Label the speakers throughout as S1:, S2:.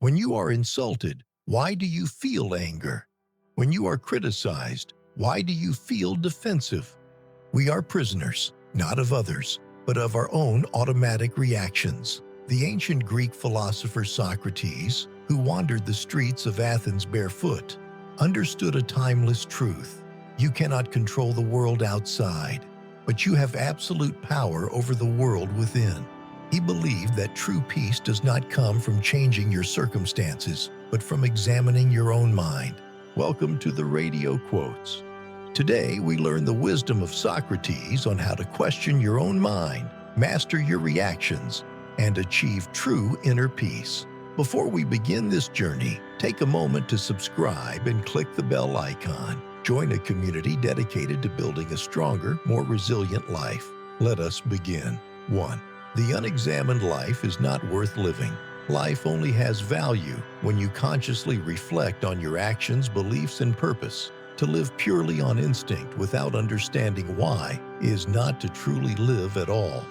S1: When you are insulted, why do you feel anger? When you are criticized, why do you feel defensive? We are prisoners, not of others, but of our own automatic reactions. The ancient Greek philosopher Socrates, who wandered the streets of Athens barefoot, understood a timeless truth. You cannot control the world outside, but you have absolute power over the world within. He believed that true peace does not come from changing your circumstances, but from examining your own mind. Welcome to the Radio Quotes. Today, we learn the wisdom of Socrates on how to question your own mind, master your reactions, and achieve true inner peace. Before we begin this journey, take a moment to subscribe and click the bell icon. Join a community dedicated to building a stronger, more resilient life. Let us begin. 1. The unexamined life is not worth living. Life only has value when you consciously reflect on your actions, beliefs, and purpose. To live purely on instinct without understanding why is not to truly live at all.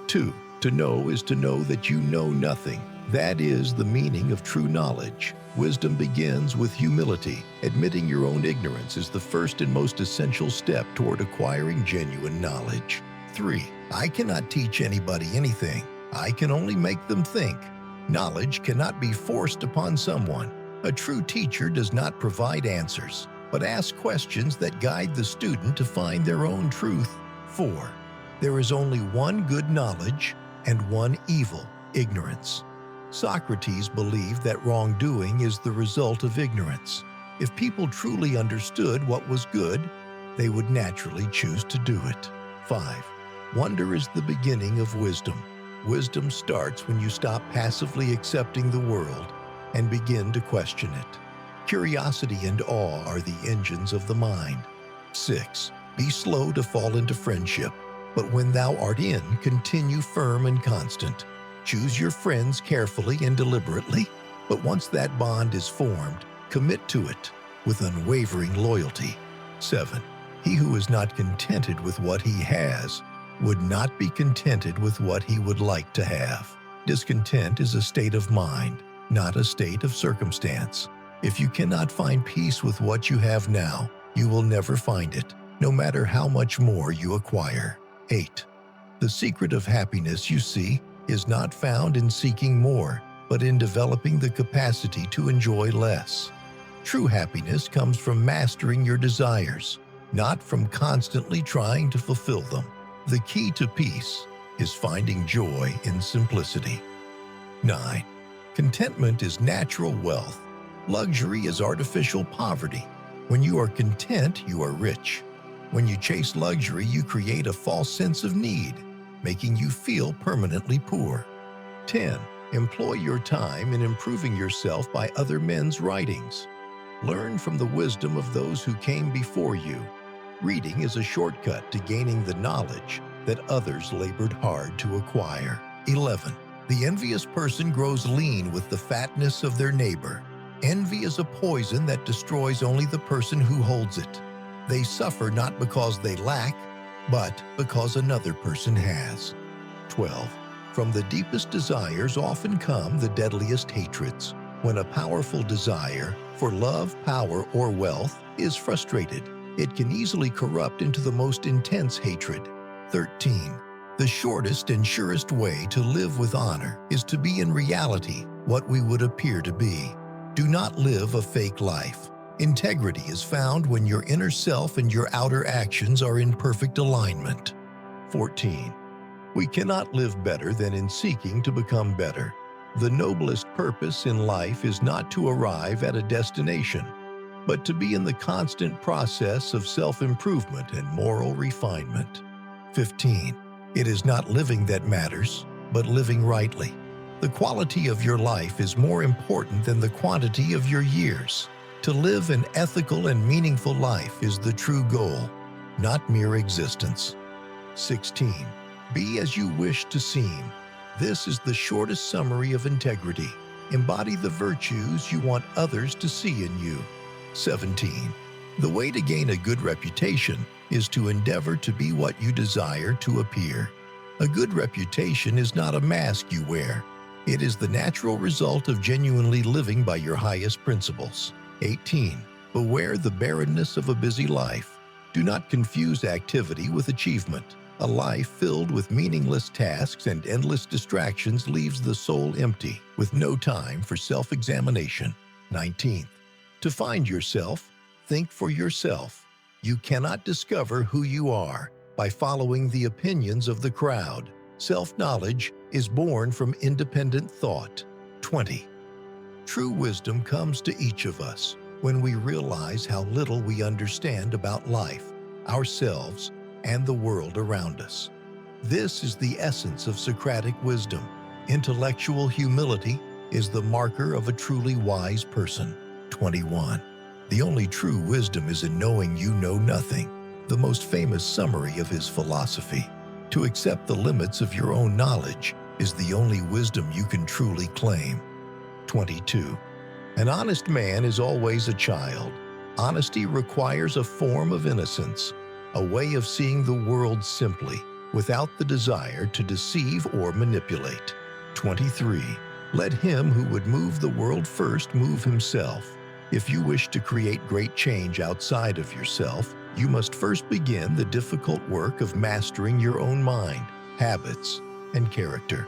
S1: 2. To know is to know that you know nothing. That is the meaning of true knowledge. Wisdom begins with humility. Admitting your own ignorance is the first and most essential step toward acquiring genuine knowledge. 3. I cannot teach anybody anything. I can only make them think. Knowledge cannot be forced upon someone. A true teacher does not provide answers, but asks questions that guide the student to find their own truth. 4. There is only one good knowledge and one evil, ignorance. Socrates believed that wrongdoing is the result of ignorance. If people truly understood what was good, they would naturally choose to do it. 5. Wonder is the beginning of wisdom. Wisdom starts when you stop passively accepting the world and begin to question it. Curiosity and awe are the engines of the mind. 6. Be slow to fall into friendship, but when thou art in, continue firm and constant. Choose your friends carefully and deliberately, but once that bond is formed, commit to it with unwavering loyalty. 7. He who is not contented with what he has would not be contented with what he would like to have. Discontent is a state of mind, not a state of circumstance. If you cannot find peace with what you have now, you will never find it, no matter how much more you acquire. 8. The secret of happiness, you see, is not found in seeking more, but in developing the capacity to enjoy less. True happiness comes from mastering your desires, not from constantly trying to fulfill them. The key to peace is finding joy in simplicity. 9. Contentment is natural wealth. Luxury is artificial poverty. When you are content, you are rich. When you chase luxury, you create a false sense of need, making you feel permanently poor. 10. Employ your time in improving yourself by other men's writings. Learn from the wisdom of those who came before you. Reading is a shortcut to gaining the knowledge that others labored hard to acquire. 11. The envious person grows lean with the fatness of their neighbor. Envy is a poison that destroys only the person who holds it. They suffer not because they lack, but because another person has. 12. From the deepest desires often come the deadliest hatreds. When a powerful desire for love, power, or wealth is frustrated, it can easily corrupt into the most intense hatred. 13. The shortest and surest way to live with honor is to be in reality what we would appear to be. Do not live a fake life. Integrity is found when your inner self and your outer actions are in perfect alignment. 14. We cannot live better than in seeking to become better. The noblest purpose in life is not to arrive at a destination, but to be in the constant process of self-improvement and moral refinement. 15. It is not living that matters, but living rightly. The quality of your life is more important than the quantity of your years. To live an ethical and meaningful life is the true goal, not mere existence. 16. Be as you wish to seem. This is the shortest summary of integrity. Embody the virtues you want others to see in you. 17. The way to gain a good reputation is to endeavor to be what you desire to appear. A good reputation is not a mask you wear, It is the natural result of genuinely living by your highest principles. 18. Beware the barrenness of a busy life. Do not confuse activity with achievement. A life filled with meaningless tasks and endless distractions leaves the soul empty, with no time for self-examination. 19. To find yourself, think for yourself. You cannot discover who you are by following the opinions of the crowd. Self-knowledge is born from independent thought. 20. True wisdom comes to each of us when we realize how little we understand about life, ourselves, and the world around us. This is the essence of Socratic wisdom. Intellectual humility is the marker of a truly wise person. 21. The only true wisdom is in knowing you know nothing, the most famous summary of his philosophy. To accept the limits of your own knowledge is the only wisdom you can truly claim. 22. An honest man is always a child. Honesty requires a form of innocence, a way of seeing the world simply, without the desire to deceive or manipulate. 23. Let him who would move the world first move himself. If you wish to create great change outside of yourself, you must first begin the difficult work of mastering your own mind, habits, and character.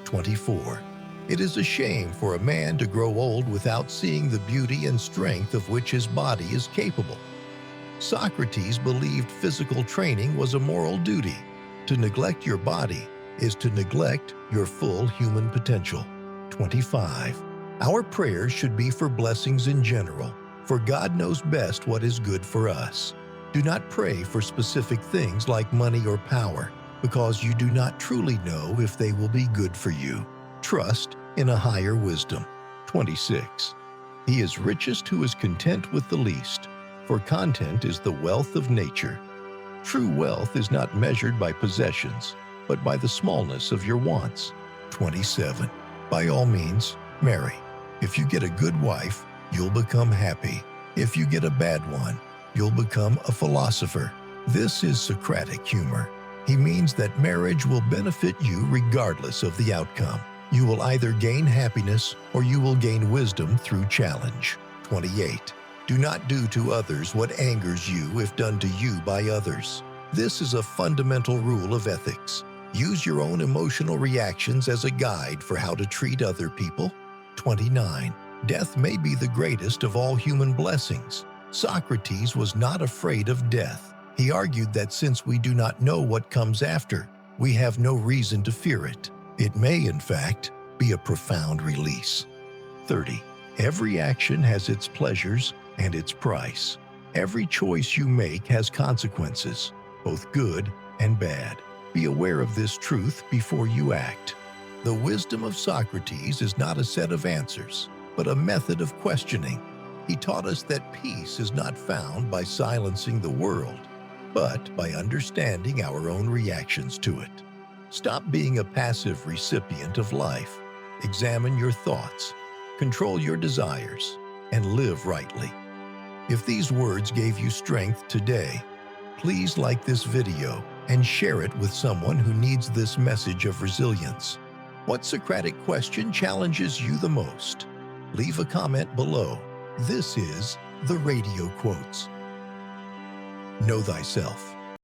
S1: 24. It is a shame for a man to grow old without seeing the beauty and strength of which his body is capable. Socrates believed physical training was a moral duty. To neglect your body is to neglect your full human potential. 25. Our prayers should be for blessings in general, for God knows best what is good for us. Do not pray for specific things like money or power, because you do not truly know if they will be good for you. Trust in a higher wisdom. 26. He is richest who is content with the least, for content is the wealth of nature. True wealth is not measured by possessions, but by the smallness of your wants. 27. By all means, marry. If you get a good wife, you'll become happy. If you get a bad one, you'll become a philosopher. This is Socratic humor. He means that marriage will benefit you regardless of the outcome. You will either gain happiness or you will gain wisdom through challenge. 28. Do not do to others what angers you if done to you by others. This is a fundamental rule of ethics. Use your own emotional reactions as a guide for how to treat other people. 29. Death may be the greatest of all human blessings. Socrates was not afraid of death. He argued that since we do not know what comes after, we have no reason to fear it. It may, in fact, be a profound release. 30. Every action has its pleasures and its price. Every choice you make has consequences, both good and bad. Be aware of this truth before you act. The wisdom of Socrates is not a set of answers, but a method of questioning. He taught us that peace is not found by silencing the world, but by understanding our own reactions to it. Stop being a passive recipient of life. Examine your thoughts, control your desires, and live rightly. If these words gave you strength today, please like this video and share it with someone who needs this message of resilience. What Socratic question challenges you the most? Leave a comment below. This is the Radio Quotes. Know thyself.